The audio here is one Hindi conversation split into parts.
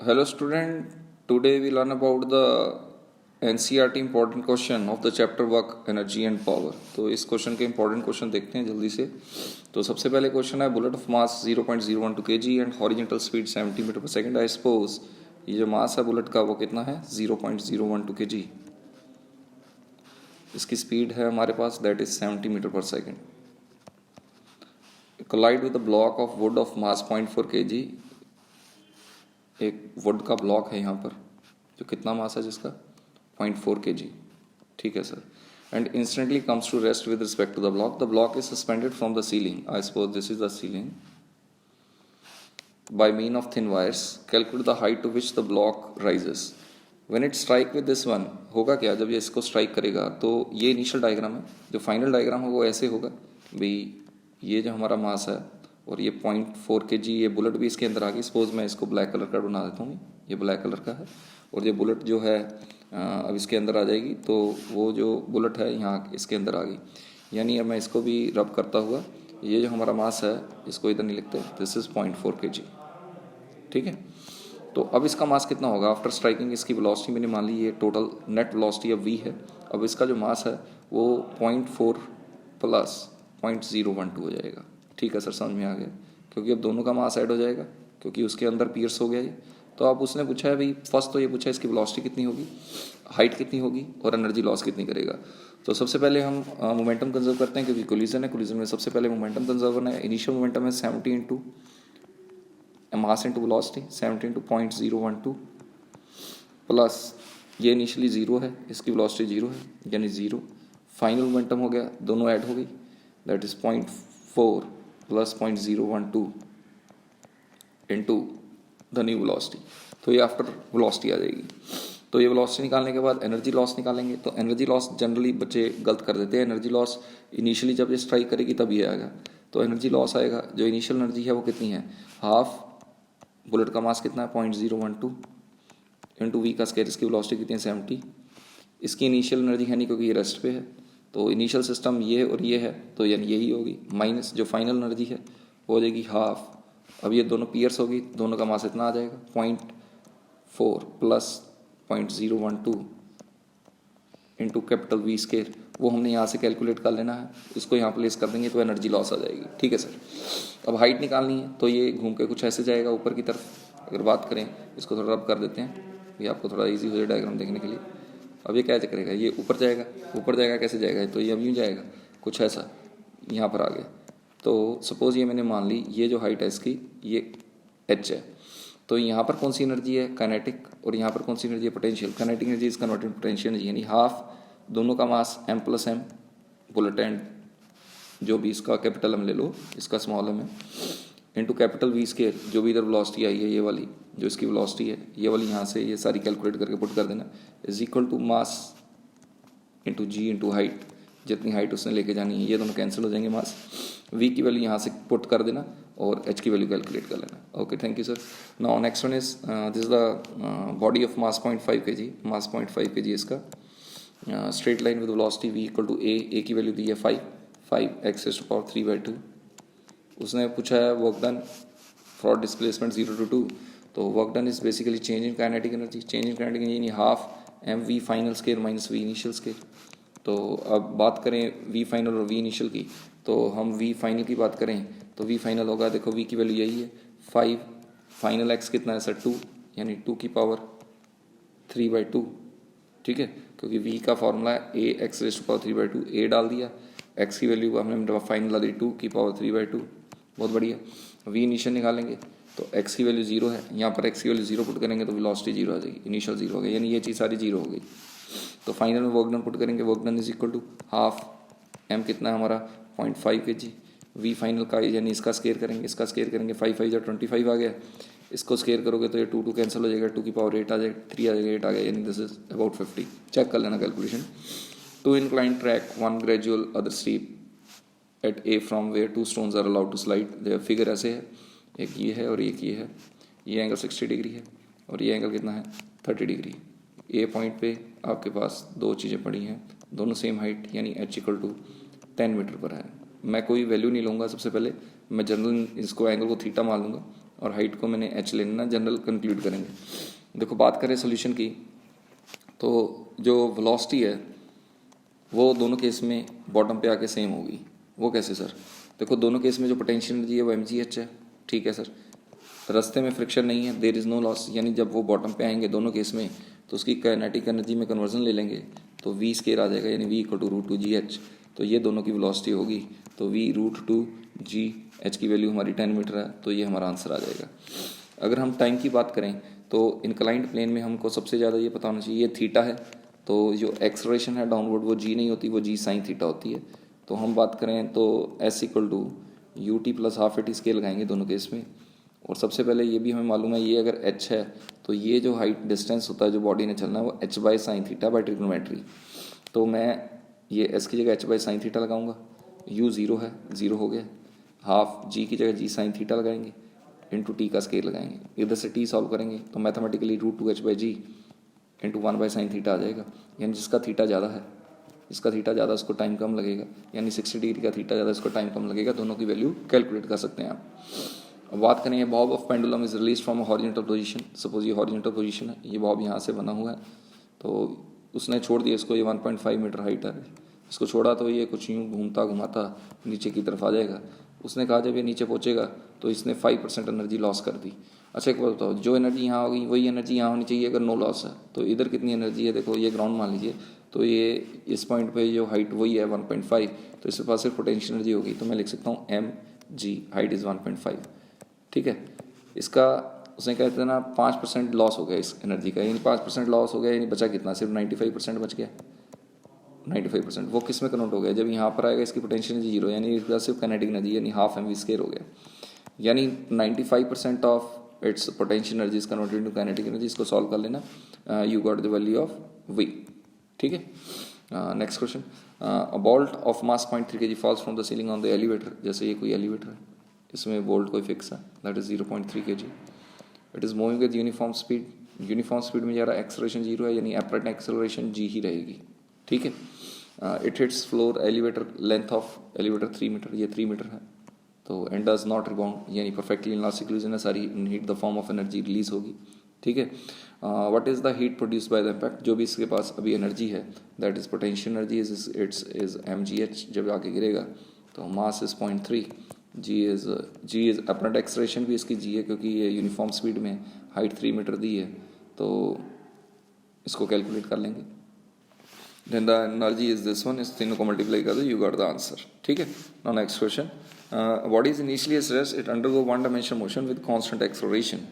Hello student, today we learn about the NCERT important question of the chapter work energy and power। तो इस क्वेश्चन के इंपॉर्टेंट क्वेश्चन देखते हैं जल्दी से। तो सबसे पहले क्वेश्चन है bullet of mass 0.012 kg and horizontal speed 70 metre per second. I suppose ये जो मास है बुलेट का वो कितना है 0.012 kg। इसकी स्पीड है हमारे पास that is 70 metre per second. Collide with the block of wood of mass 0.4 kg। एक वुड का ब्लॉक है यहाँ पर जो कितना मास है जिसका 0.4 kg। ठीक है sir. And instantly comes to rest with respect to the block. The block is suspended from the ceiling. I suppose this is the ceiling by mean of thin wires. Calculate the height to which the block rises when it strike with this one. होगा क्या जब ये इसको स्ट्राइक करेगा? तो ये इनिशियल डायग्राम है, जो फाइनल डायग्राम है वो ऐसे होगा भाई। ये जो हमारा मास है और ये 0.4 kg ये बुलेट भी इसके अंदर आ गई। सपोज मैं इसको ब्लैक कलर का बना देता हूँ, ये ब्लैक कलर का है और ये बुलेट जो है अब इसके अंदर आ जाएगी। तो वो जो बुलेट है यहाँ इसके अंदर आ गई, यानी अब मैं इसको भी रब करता हुआ ये जो हमारा मास है इसको इधर नहीं लिखते, दिस इज़ 0.4 kg। ठीक है। तो अब इसका मास कितना होगा आफ्टर स्ट्राइकिंग? इसकी वेलोसिटी मैंने मान ली ये टोटल नेट वेलोसिटी अब v है। अब इसका जो मास है वो 0.4 प्लस 0.012 हो जाएगा। ठीक है सर, समझ में आ गया, क्योंकि अब दोनों का मास ऐड हो जाएगा क्योंकि उसके अंदर पियर्स हो गया ये। तो अब उसने पूछा है भाई, फर्स्ट तो ये पूछा है इसकी वेलोसिटी कितनी होगी, हाइट कितनी होगी और एनर्जी लॉस कितनी करेगा। तो सबसे पहले हम मोमेंटम कंजर्व करते हैं क्योंकि कोलिजन है। कोलिजन में सबसे पहले मोमेंटम कंजर्व करना है। इनिशियल मोमेंटम है 70 into mass into velocity 70 into 0.012 plus ये इनिशियली जीरो है, इसकी वेलोसिटी जीरो है यानी जीरो। फाइनल मोमेंटम हो गया, दोनों ऐड हो गई that is 0.4 plus 0.012 into the new velocity. तो ये आफ्टर वेलोसिटी आ जाएगी। तो ये वेलोसिटी निकालने के बाद एनर्जी लॉस निकालेंगे। तो एनर्जी लॉस जनरली बच्चे गलत कर देते हैं। एनर्जी लॉस इनिशियली जब ये स्ट्राइक करेगी तब ये आएगा। तो एनर्जी लॉस आएगा, जो इनिशियल एनर्जी है वो कितनी है, हाफ। बुलेट का मास कितना है 0.012 इंटू वी का स्केयर, इसकी वेलोसिटी कितनी है 70। इसकी इनिशियल एनर्जी है नहीं क्योंकि ये रेस्ट पे है, तो इनिशियल सिस्टम ये और ये है तो यानी यही होगी, माइनस जो फाइनल एनर्जी है वो हो जाएगी हाफ। अब ये दोनों पियर्स होगी, दोनों का मास इतना आ जाएगा 0.4 plus 0.012 into capital V square. वो हमने यहाँ से कैलकुलेट कर लेना है, इसको यहाँ प्लेस कर देंगे तो एनर्जी लॉस आ जाएगी। ठीक है सर। अब हाइट निकालनी है तो ये घूम के कुछ ऐसे जाएगा ऊपर की तरफ। अगर बात करें, इसको थोड़ा रब कर देते हैं, ये आपको थोड़ा इजी हो जाए डायग्राम देखने के लिए। अब ये क्या करेगा, ये ऊपर जाएगा। ऊपर जाएगा कैसे जाएगा, तो ये अब यूँ जाएगा कुछ ऐसा, यहाँ पर आ गया। तो सपोज़ ये मैंने मान ली ये जो हाइट है इसकी ये h है। तो यहाँ पर कौन सी एनर्जी है, काइनेटिक, और यहाँ पर कौन सी एनर्जी है, potential. Kinetic energy is converted potential energy, यानी हाफ दोनों का mass m plus M bullet and जो भी इसका कैपिटल एम ले लो, इसका स्मॉल एम है, इंटू कैपिटल वी स्केयर, जो भी इधर वेलोसिटी आई है ये वाली, जो इसकी वेलोसिटी है ये वाली, यहाँ से ये सारी कैलकुलेट करके पुट कर देना, is equal to mass into g into height, जितनी हाइट उसने लेके जानी है। ये दोनों कैंसिल हो जाएंगे मास। v की वैल्यू यहाँ से पुट कर देना और h की वैल्यू कैलकुलेट कर लेना। Okay, thank you sir. Now next one is this the body of mass 0.5 kg। Mass 0.5 kg इसका straight line with velocity v equal to a की वैल्यू दी है 5 x टू पावर 3/2। उसने पूछा है work done for displacement 0 to 2। तो work done is basically change in kinetic energy. Change in kinetic energy यानी half mv final square minus v initial square. तो अब बात करें v फाइनल और v इनिशियल की, तो हम v फाइनल की बात करें तो v फाइनल होगा, देखो v की वैल्यू यही है 5, फाइनल x कितना है सर 2, यानी 2 की पावर 3/2। ठीक है, क्योंकि v का फॉर्मूला है a x raise to power 3/2। a डाल दिया, x की वैल्यू हमने फाइनल दी 2 की पावर 3/2। बहुत बढ़िया। v इनिशियल निकालेंगे तो x की वैल्यू 0 है, यहाँ पर x की वैल्यू 0 पुट करेंगे तो वेलोसिटी 0 आ जाएगी, इनिशियल 0 हो गया, यानी ये चीज़ सारी 0 हो गई। तो फाइनल में वर्क डन पुट करेंगे, work done is equal to half m कितना है हमारा 0.5 kg। v फाइनल का यानी इसका स्केयर करेंगे, इसका स्केयर करेंगे 5 5 25 आ गया। इसको स्केयर करोगे तो ये 2 कैंसिल हो जाएगा, 2 की पावर 8 आ जाएगा, 3 आ जाएगा, 8 आ गया, यानी दिस इज अबाउट 50। चेक कर लेना calculation. 2 inclined track, 1 gradual, other steep at A from where 2 stones are allowed to slide। Figure ऐसे है, एक ये है और एक ये है। ये एंगल 60 डिग्री है और ये एंगल कितना है 30 डिग्री। ए पॉइंट पे आपके पास दो चीज़ें पड़ी हैं, दोनों सेम हाइट यानी h इक्वल टू 10 मीटर पर है। मैं कोई वैल्यू नहीं लूँगा, सबसे पहले मैं जनरल इसको एंगल को थीटा मान लूँगा और हाइट को मैंने एच ले लेना, जनरल कंक्लूड करेंगे। देखो बात करें सोल्यूशन की, तो जो वेलोसिटी है वो दोनों केस में बॉटम पे आके सेम होगी। वो कैसे सर? देखो दोनों केस में जो पोटेंशियल एनर्जी है वो mgh है, ठीक है सर। रास्ते में फ्रिक्शन नहीं है, देयर इज़ नो लॉस, यानी जब वो बॉटम पे आएंगे दोनों केस में तो उसकी काइनेटिक एनर्जी में कन्वर्जन ले लेंगे तो v स्केयर आ जाएगा, यानी v equal to root two g h. तो ये दोनों की वेलोसिटी होगी, तो v root two g h की वैल्यू हमारी 10 मीटर है, तो ये हमारा आंसर आ जाएगा। अगर हम टाइम की बात करें तो इंक्लाइंड प्लेन में हमको सबसे ज़्यादा ये पता होना चाहिए, ये थीटा है, तो जो एक्सलरेशन है डाउनवर्ड वो जी नहीं होती, वो जी साइन थीटा होती है। तो हम बात करें तो s equal to u t plus half a t scale लगाएंगे दोनों केस में। और सबसे पहले ये भी हमें मालूम है, ये अगर एच है तो ये जो हाइट डिस्टेंस होता है जो बॉडी ने चलना है वो H by sine theta by trigonometry. तो मैं ये एस की जगह एच बाई साइन थीटा लगाऊंगा, यू ज़ीरो है, ज़ीरो हो गया, हाफ जी की जगह जी साइन थीटा लगाएंगे, इंटू टी का स्केल लगाएंगे, इधर से टी सॉल्व करेंगे तो mathematically root two H by G into 1 by sine theta आ जाएगा। यानी जिसका थीटा ज़्यादा है, जिसका थीटा ज़्यादा उसको टाइम कम लगेगा, यानी 60 डिग्री का थीटा ज़्यादा उसको टाइम कम लगेगा। दोनों की वैल्यू कैलकुलेट कर सकते हैं आप। अब बात करें, Bob of pendulum is release from a horizontal position. Suppose ये हॉरिजॉन्टल पोजीशन है, ये बॉब यहाँ से बना हुआ है, तो उसने छोड़ दिया इसको, ये 1.5 मीटर हाइट है, इसको छोड़ा तो ये कुछ यूँ घूमता घुमाता नीचे की तरफ आ जाएगा। उसने कहा जब ये नीचे पहुँचेगा तो इसने 5% एनर्जी लॉस कर दी। अच्छा एक बात बताओ, जो एनर्जी यहाँ होगी वही एनर्जी यहाँ होनी चाहिए अगर नो लॉस है, तो इधर कितनी एनर्जी है? देखो ये ग्राउंड मान लीजिए, तो ये इस पॉइंट पे जो हाइट वही है 1.5, तो इसके पास सिर्फ पोटेंशियल एनर्जी होगी, तो मैं लिख सकता हूँ एम जी, हाइट इज़ 1.5, ठीक है। इसका उसने कहते हैं ना 5% लॉस हो गया इस एनर्जी का, यानी 5% लॉस हो गया, यानी बचा कितना? सिर्फ 95% बच गया। 95% वो किस में कन्वर्ट हो गया? जब यहाँ पर आएगा इसकी पोटेंशियल एनर्जी जीरो, यानी इसका सिर्फ काइनेटिक एनर्जी यानी हाफ एम वी स्केयर हो गया, यानी 95% of its potential energy is converted into kinetic energy. इसको सॉल्व कर लेना, you got the value of v, ठीक है। Next question, a bolt of mass 0.3 kg falls from the ceiling on the elevator. जैसे ये कोई एलिवेटर है, इसमें बोल्ट कोई फिक्स है, that is 0.3 kg, it is moving with uniform speed, uniform speed में जा रहा है, एक्सेलरेशन जीरो है, यानी एपरेंट एक्सेलरेशन जी ही रहेगी, ठीक है। It hits floor elevator, length of elevator 3 metre, ये 3 मीटर है, तो एंड डज नॉट रिबाउंड, यानी परफेक्टली इलास्टिक रीजन है, सारी heat the form of energy release होगी, ठीक है। What is the heat produced by the impact, जो भी इसके पास अभी एनर्जी है that is potential energy is m g h, जब आके गिरेगा तो mass is 0.3, g is apparent acceleration भी इसकी जी है क्योंकि ये यूनिफॉर्म स्पीड में, हाइट 3 मीटर दी है, तो इसको कैलकुलेट कर लेंगे। Then the energy is this one, इस तीनों को मल्टीप्लाई कर दो, you got the answer, ठीक है। Now next question, body is initially at rest, it undergo one dimensional motion with constant acceleration,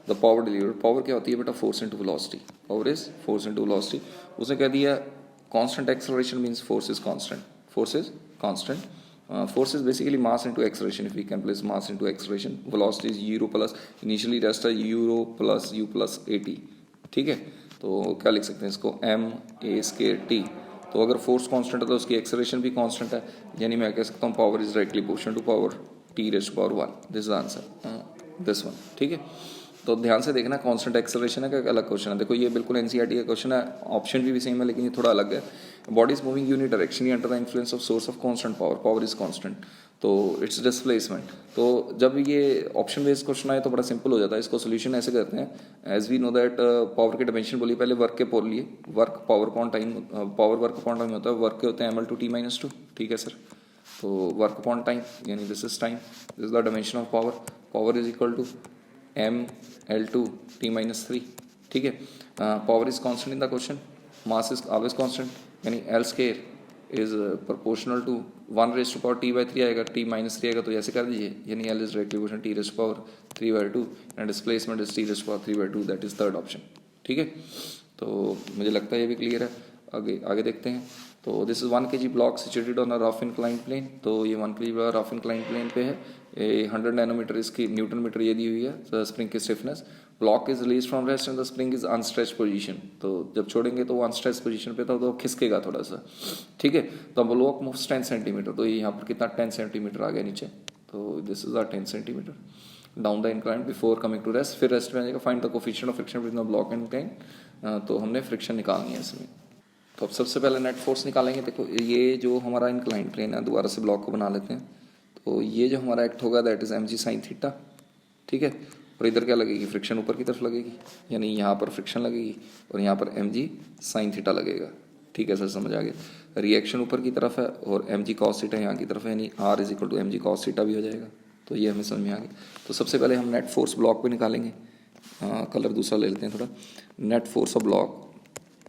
the power delivered, power क्या होती है बेटा? force into velocity, power is force into velocity। उसने कह दिया constant acceleration means force is constant, force is constant, force is basically mass into acceleration, if we can place mass into acceleration, velocity is u plus initially rest है u plus u plus at, ठीक है। तो क्या लिख सकते हैं इसको, एम ए स्केयर टी। तो अगर फोर्स कांस्टेंट है तो उसकी एक्सेलरेशन भी कांस्टेंट है, यानी मैं कह सकता हूँ power is directly proportional to power t raised to power 1, this is answer, this one, ठीक है। तो ध्यान से देखना, कांस्टेंट एक्सेलरेशन है का अलग क्वेश्चन है। देखो ये बिल्कुल एनसीईआरटी का क्वेश्चन है, ऑप्शन भी सेम है लेकिन ये थोड़ा अलग है। Body is moving uni direction under the influence of source of constant power, power is constant, तो इट्स डिस्प्लेसमेंट। तो जब ये ऑप्शन बेस्ड क्वेश्चन आए तो बड़ा सिंपल हो जाता है, इसको सोल्यूशन ऐसे करते हैं, as we know that power के डायमेंशन बोलिए, पहले वर्क के पोल लिए, work power upon time, power work upon time होता है, वर्क के होते हैं ml/t -2, ठीक है सर। तो वर्क अपॉन टाइम यानी this is time, this is the dimension of power, power is equal to ml/t -3, ठीक है। Power is constant in the question, mass is always constant, यानी L square is proportional to 1 raise to power t/3 आएगा, t -3 आएगा तो ऐसे कर दीजिए, यानी l is directly proportional t raise to power 3/2 and displacement is t raise to power 3/2, that is third option, ठीक है। तो मुझे लगता है ये भी क्लियर है। आगे देखते हैं। तो this is 1 kg block situated on a rough inclined plane, तो ये 1 kg रफ इंक्लाइंड प्लेन पे है, 100 नैनोमीटर इसकी न्यूटन मीटर ये दी हुई है स्प्रिंग की stiffness. Block is release from rest and the spring is unstretched position, तो जब छोड़ेंगे तो वो अनस्ट्रेच पोजीशन पे था तो खिसकेगा थोड़ा सा, ठीक है। तो ब्लॉक मूव्स 10 सेंटीमीटर, तो ये यहाँ पर कितना 10 सेंटीमीटर आ गया नीचे, तो this is 10 centimetre down the incline before coming to rest. फिर रेस्ट में आ जाएगा, find the coefficient of friction between the block and incline, तो हमने फ्रिक्शन निकालनी है इसमें। तो अब सबसे पहले नेट फोर्स निकालेंगे। देखो ये जो हमारा इंक्लाइन प्लेन है, दोबारा से ब्लॉक को बना लेते हैं, तो ये जो हमारा एक्ट होगा that is mg sin theta, ठीक है। और इधर क्या लगेगी, फ्रिक्शन ऊपर की तरफ लगेगी, यानी यहाँ पर फ्रिक्शन लगेगी और यहाँ पर mg साइन थीटा लगेगा। ठीक है सर, समझ आ गया। रिएक्शन ऊपर की तरफ है और mg कॉस थीटा यहाँ की तरफ है, यानी r is equal to mg cos theta भी हो जाएगा। तो ये हमें समझ में आ गया। तो सबसे पहले हम नेट फोर्स ब्लॉक पे निकालेंगे। कलर दूसरा ले लेते हैं थोड़ा। Net force of block,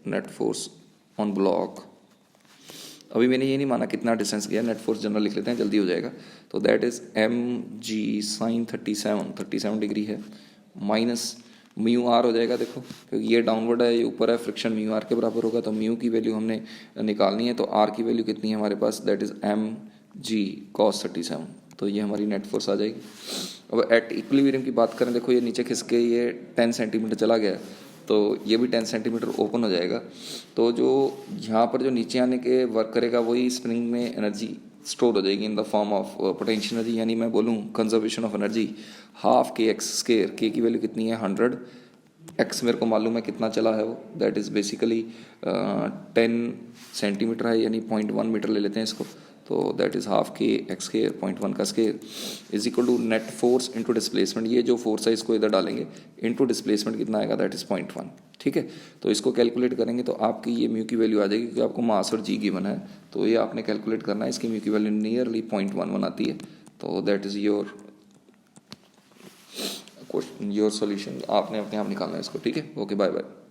net force on block, अभी मैंने ये नहीं माना कितना डिस्टेंस गया, नेट फोर्स जनरल लिख लेते हैं, जल्दी हो जाएगा। तो that is mg sine 37 degree है, माइनस म्यू आर हो जाएगा। देखो क्योंकि ये डाउनवर्ड है, ये ऊपर है, फ्रिक्शन म्यू आर के बराबर होगा, तो म्यू की वैल्यू हमने निकालनी है। तो आर की वैल्यू कितनी है हमारे पास, दैट इज mg cos 37, तो ये हमारी नेट फोर्स आ जाएगी। अब एट इक्विलिब्रियम की बात करें, देखो ये नीचे खिसके ये 10 सेंटीमीटर चला गया, तो ये भी 10 सेंटीमीटर ओपन हो जाएगा। तो जो यहाँ पर जो नीचे आने के वर्क करेगा वही स्प्रिंग में एनर्जी स्टोर हो जाएगी in the form of potential energy, यानी मैं बोलूँ conservation of energy half k x square. के की वैल्यू कितनी है 100, एक्स मेरे को मालूम है कितना चला है वो, दैट इज़ बेसिकली 10 सेंटीमीटर है, यानी 0.1 मीटर ले लेते हैं इसको। तो that is half k x square 0.1 का square is equal to net force into displacement. ये जो फोर्स है इसको इधर डालेंगे, इंटू डिस्प्लेसमेंट कितना आएगा, दैट इज़ 0.1। ठीक है, तो इसको कैलकुलेट करेंगे तो आपकी ये म्यू की वैल्यू आ जाएगी, क्योंकि आपको मास और जी गिवन है, तो ये आपने कैलकुलेट करना है। इसकी म्यू की वैल्यू नियरली 0.11 आती है। तो दैट इज़ योर सॉल्यूशन, आपने अपने आप निकालना है इसको। ठीक है, ओके, बाय बाय।